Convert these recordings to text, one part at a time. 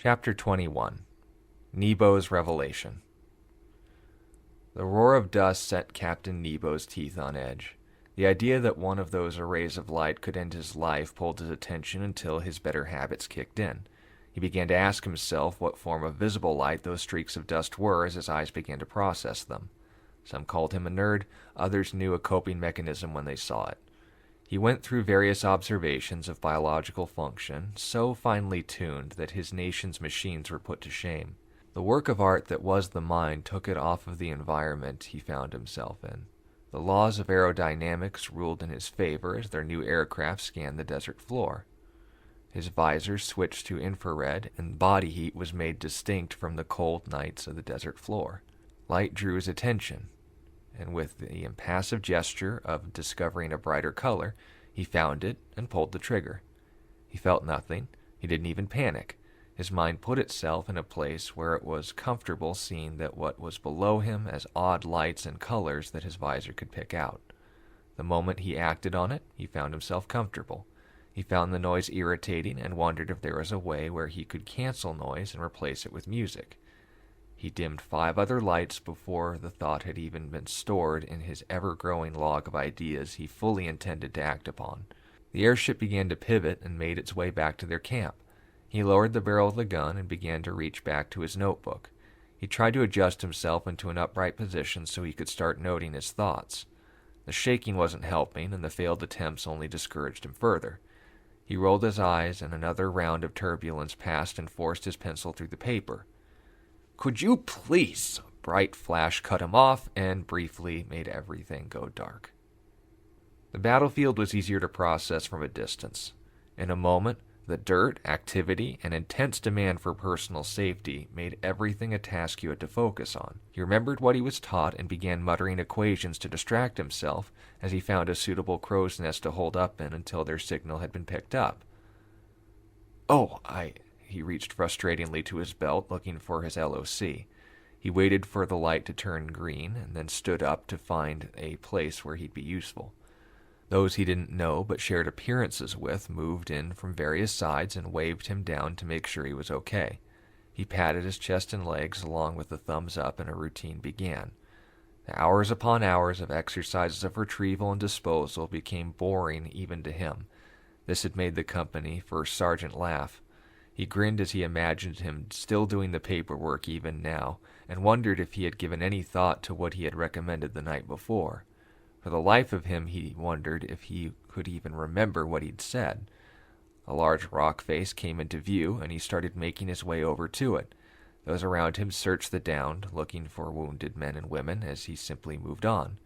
Chapter 21 Nebos Revelation. The roar of dust set Captain Nebo's teeth on edge. The idea that one of those arrays of light could end his life pulled his attention until his better habits kicked in. He began to ask himself what form of visible light those streaks of dust were as his eyes began to process them. Some called him a nerd, others knew a coping mechanism when they saw it. He went through various observations of biological function, so finely tuned that his nation's machines were put to shame. The work of art that was the mind took it off of the environment he found himself in. The laws of aerodynamics ruled in his favor as their new aircraft scanned the desert floor. His visor switched to infrared, and body heat was made distinct from the cold nights of the desert floor. Light drew his attention, and with the impassive gesture of discovering a brighter color, he found it and pulled the trigger. He felt nothing. He didn't even panic. His mind put itself in a place where it was comfortable seeing that what was below him as odd lights and colors that his visor could pick out. The moment he acted on it, he found himself comfortable. He found the noise irritating and wondered if there was a way where he could cancel noise and replace it with music. He dimmed 5 other lights before the thought had even been stored in his ever-growing log of ideas he fully intended to act upon. The airship began to pivot and made its way back to their camp. He lowered the barrel of the gun and began to reach back to his notebook. He tried to adjust himself into an upright position so he could start noting his thoughts. The shaking wasn't helping, and the failed attempts only discouraged him further. He rolled his eyes, and another round of turbulence passed and forced his pencil through the paper. "Could you please?" A bright flash cut him off and briefly made everything go dark. The battlefield was easier to process from a distance. In a moment, the dirt, activity, and intense demand for personal safety made everything a task you had to focus on. He remembered what he was taught and began muttering equations to distract himself as he found a suitable crow's nest to hold up in until their signal had been picked up. He reached frustratingly to his belt, looking for his LOC. He waited for the light to turn green, and then stood up to find a place where he'd be useful. Those he didn't know but shared appearances with moved in from various sides and waved him down to make sure he was okay. He patted his chest and legs along with a thumbs up, and a routine began. The hours upon hours of exercises of retrieval and disposal became boring even to him. This had made the company first sergeant laugh. He grinned as he imagined him still doing the paperwork even now, and wondered if he had given any thought to what he had recommended the night before. For the life of him, he wondered if he could even remember what he'd said. A large rock face came into view, and he started making his way over to it. Those around him searched the downed, looking for wounded men and women, as he simply moved on.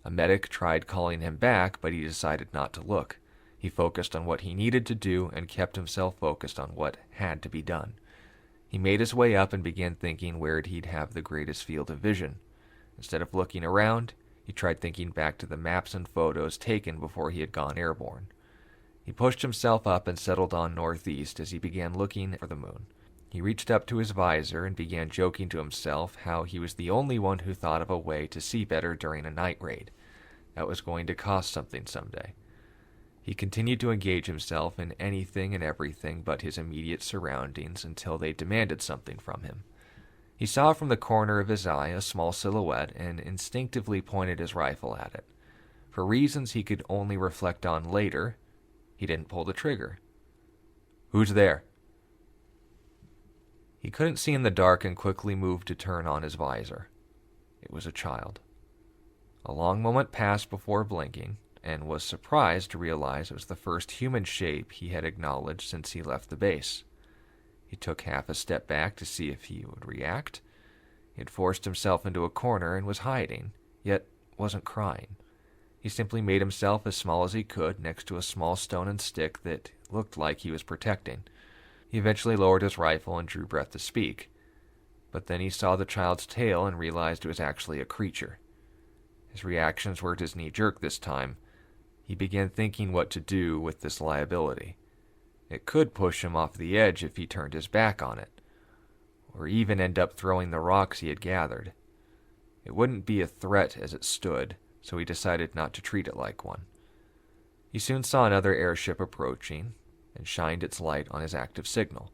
A medic tried calling him back, but he decided not to look. He focused on what he needed to do and kept himself focused on what had to be done. He made his way up and began thinking where he'd have the greatest field of vision. Instead of looking around, he tried thinking back to the maps and photos taken before he had gone airborne. He pushed himself up and settled on northeast as he began looking for the moon. He reached up to his visor and began joking to himself how he was the only one who thought of a way to see better during a night raid. That was going to cost something someday. He continued to engage himself in anything and everything but his immediate surroundings until they demanded something from him. He saw from the corner of his eye a small silhouette and instinctively pointed his rifle at it. For reasons he could only reflect on later, he didn't pull the trigger. "Who's there?" He couldn't see in the dark and quickly moved to turn on his visor. It was a child. A long moment passed before blinking, and was surprised to realize it was the first human shape he had acknowledged since he left the base. He took half a step back to see if he would react. He had forced himself into a corner and was hiding, yet wasn't crying. He simply made himself as small as he could next to a small stone and stick that looked like he was protecting. He eventually lowered his rifle and drew breath to speak. But then he saw the child's tail and realized it was actually a creature. His reactions weren't as knee-jerk this time. He began thinking what to do with this liability. It could push him off the edge if he turned his back on it, or even end up throwing the rocks he had gathered. It wouldn't be a threat as it stood, so he decided not to treat it like one. He soon saw another airship approaching and shined its light on his active signal.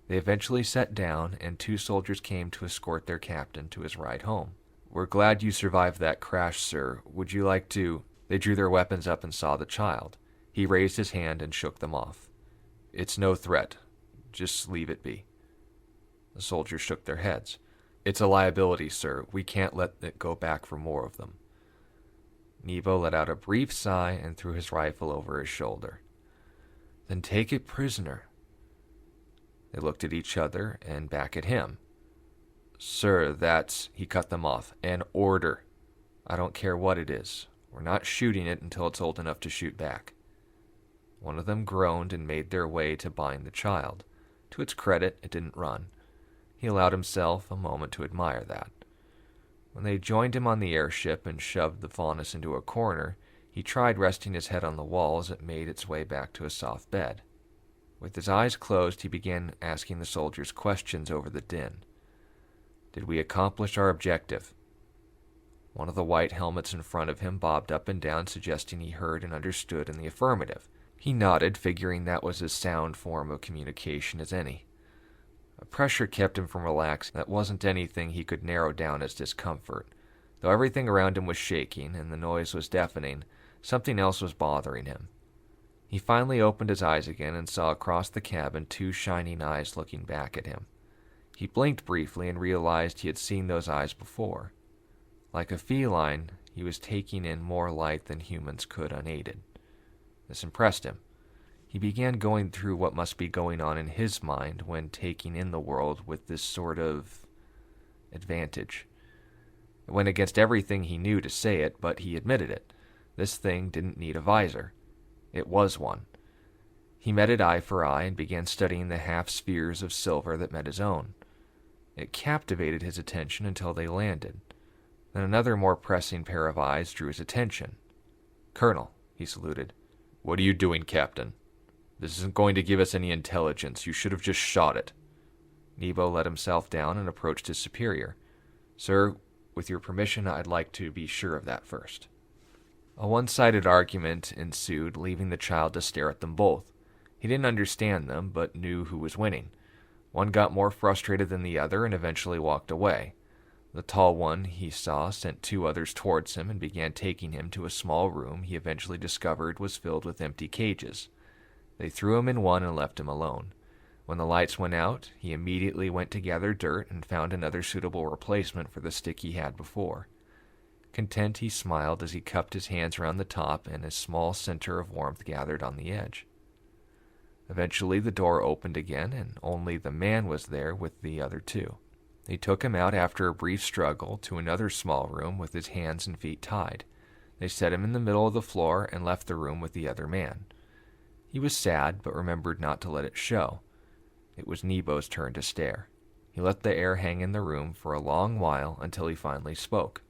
They eventually sat down, and 2 soldiers came to escort their captain to his ride home. "We're glad you survived that crash, sir. Would you like to—" They drew their weapons up and saw the child. He raised his hand and shook them off. "It's no threat. Just leave it be." The soldiers shook their heads. "It's a liability, sir. We can't let it go back for more of them." Nebo let out a brief sigh and threw his rifle over his shoulder. "Then take it prisoner." They looked at each other and back at him. "Sir, that's—" He cut them off. "An order. I don't care what it is. We're not shooting it until it's old enough to shoot back." One of them groaned and made their way to bind the child. To its credit, it didn't run. He allowed himself a moment to admire that. When they joined him on the airship and shoved the faunus into a corner, he tried resting his head on the wall as it made its way back to a soft bed. With his eyes closed, he began asking the soldiers questions over the din. "Did we accomplish our objective?" One of the white helmets in front of him bobbed up and down, suggesting he heard and understood in the affirmative. He nodded, figuring that was as sound form of communication as any. A pressure kept him from relaxing that wasn't anything he could narrow down as discomfort. Though everything around him was shaking and the noise was deafening, something else was bothering him. He finally opened his eyes again and saw across the cabin 2 shining eyes looking back at him. He blinked briefly and realized he had seen those eyes before. Like a feline, he was taking in more light than humans could unaided. This impressed him. He began going through what must be going on in his mind when taking in the world with this sort of advantage. It went against everything he knew to say it, but he admitted it. This thing didn't need a visor. It was one. He met it eye for eye and began studying the half-spheres of silver that met his own. It captivated his attention until they landed. Then another more pressing pair of eyes drew his attention. "Colonel," he saluted. "What are you doing, Captain? This isn't going to give us any intelligence. You should have just shot it." Nebo let himself down and approached his superior. "Sir, with your permission, I'd like to be sure of that first." A one-sided argument ensued, leaving the child to stare at them both. He didn't understand them, but knew who was winning. One got more frustrated than the other and eventually walked away. The tall one he saw sent 2 others towards him and began taking him to a small room he eventually discovered was filled with empty cages. They threw him in one and left him alone. When the lights went out, he immediately went to gather dirt and found another suitable replacement for the stick he had before. Content, he smiled as he cupped his hands around the top and a small center of warmth gathered on the edge. Eventually the door opened again, and only the man was there with the other 2. They took him out after a brief struggle to another small room with his hands and feet tied. They set him in the middle of the floor and left the room with the other man. He was sad, but remembered not to let it show. It was Nebo's turn to stare. He let the air hang in the room for a long while until he finally spoke.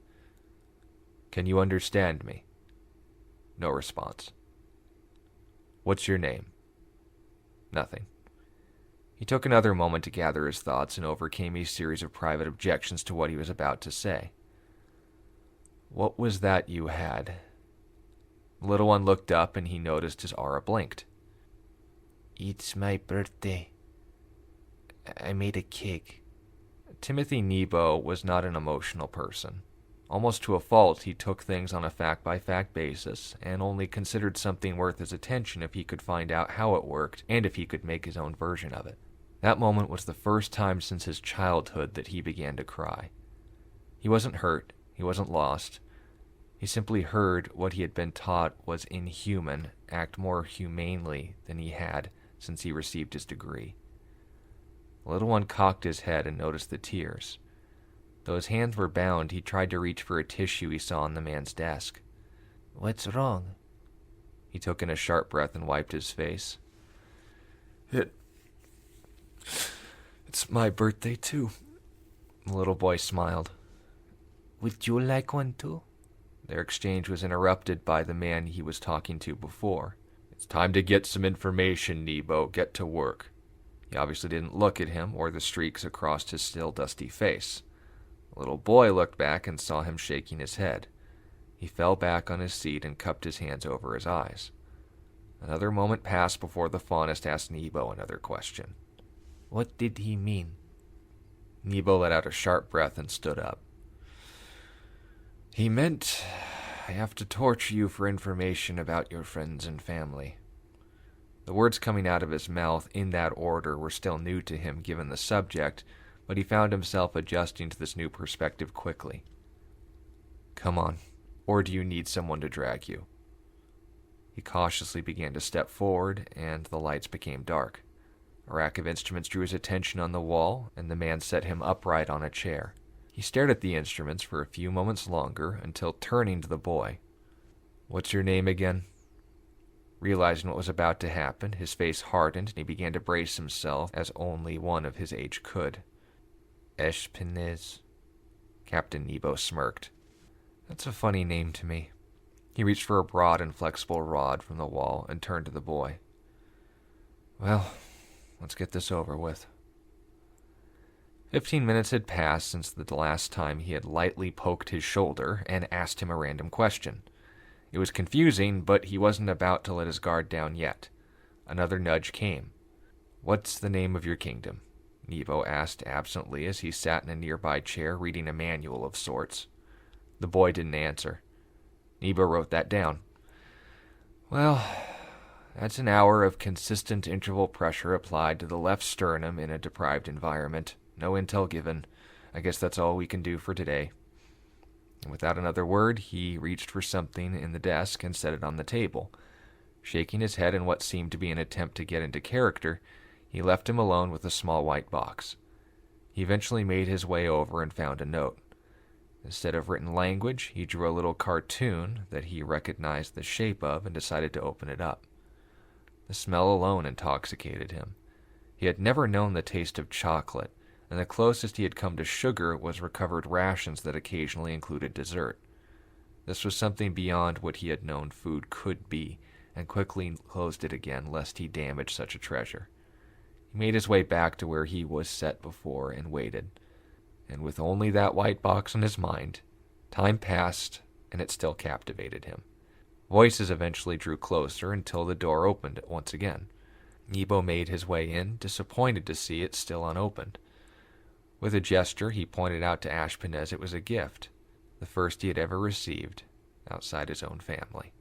"Can you understand me?" No response. "What's your name?" Nothing. He took another moment to gather his thoughts and overcame a series of private objections to what he was about to say. "What was that you had?" The little one looked up and he noticed his aura blinked. "It's my birthday. I made a cake." Timothy Nebo was not an emotional person. Almost to a fault, he took things on a fact-by-fact basis and only considered something worth his attention if he could find out how it worked and if he could make his own version of it. That moment was the first time since his childhood that he began to cry. He wasn't hurt. He wasn't lost. He simply heard what he had been taught was inhuman act more humanely than he had since he received his degree. The little one cocked his head and noticed the tears. Though his hands were bound, he tried to reach for a tissue he saw on the man's desk. "What's wrong?" He took in a sharp breath and wiped his face. It's my birthday, too." The little boy smiled. "Would you like one, too?" Their exchange was interrupted by the man he was talking to before. "It's time to get some information, Nebo. Get to work." He obviously didn't look at him or the streaks across his still dusty face. The little boy looked back and saw him shaking his head. He fell back on his seat and cupped his hands over his eyes. Another moment passed before the faunist asked Nebo another question. What did he mean? Nebo let out a sharp breath and stood up. He meant I have to torture you for information about your friends and family. The words coming out of his mouth in that order were still new to him given the subject, but he found himself adjusting to this new perspective quickly. Come on, or do you need someone to drag you? He cautiously began to step forward, and the lights became dark. A rack of instruments drew his attention on the wall, and the man set him upright on a chair. He stared at the instruments for a few moments longer until turning to the boy. What's your name again? Realizing what was about to happen, his face hardened and he began to brace himself as only one of his age could. Eshpenez. Captain Nebo smirked. That's a funny name to me. He reached for a broad and flexible rod from the wall and turned to the boy. Well, let's get this over with. 15 minutes had passed since the last time he had lightly poked his shoulder and asked him a random question. It was confusing, but he wasn't about to let his guard down yet. Another nudge came. What's the name of your kingdom? Nebo asked absently as he sat in a nearby chair reading a manual of sorts. The boy didn't answer. Nebo wrote that down. Well, that's an hour of consistent interval pressure applied to the left sternum in a deprived environment. No intel given. I guess that's all we can do for today. And without another word, he reached for something in the desk and set it on the table. Shaking his head in what seemed to be an attempt to get into character, he left him alone with a small white box. He eventually made his way over and found a note. Instead of written language, he drew a little cartoon that he recognized the shape of and decided to open it up. The smell alone intoxicated him. He had never known the taste of chocolate, and the closest he had come to sugar was recovered rations that occasionally included dessert. This was something beyond what he had known food could be, and quickly closed it again lest he damage such a treasure. He made his way back to where he was set before and waited. And with only that white box on his mind, time passed, and it still captivated him. Voices eventually drew closer until the door opened once again. Nebo made his way in, disappointed to see it still unopened. With a gesture, he pointed out to Ashpenez it was a gift, the first he had ever received outside his own family.